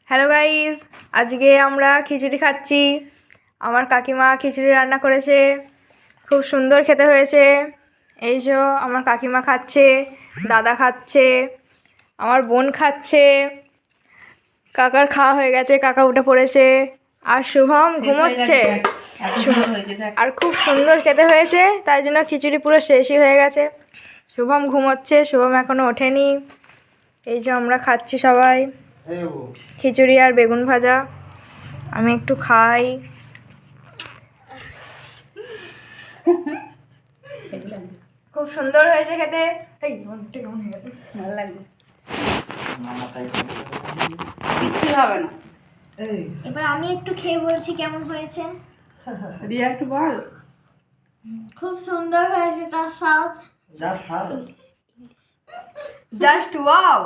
Hello guys, আজকে আমরা খিচুড়ি খাচ্ছি। আমার কাকিমা খিচুড়ি রান্না করেছে, খুব সুন্দর খেতে হয়েছে। এই যে আমার কাকিমা খাচ্ছে, দাদা খাচ্ছে, আমার বোন খাচ্ছে, কাকার খাওয়া হয়ে গেছে, কাকা উঠে পড়েছে, আর শুভম ঘুমোচ্ছে। আর খুব সুন্দর খেতে হয়েছে, তাই জন্য খিচুড়ি পুরো শেষই হয়ে গেছে। শুভম ঘুমোচ্ছে, শুভম এখনো ওঠেনি। এই যে আমরা খাচ্ছি সবাই খিচুড়ি আর বেগুন ভাজা। আমি একটু খাই। খুব সুন্দর হয়েছে খেতে। ভালো লাগবে, কিচ্ছু হবে না। এবার আমি একটু খেয়ে বলছি কেমন হয়েছে। রিয়া একটু বল। খুব সুন্দর হয়েছে, তার স্বাদ জাস্ট ওয়াও।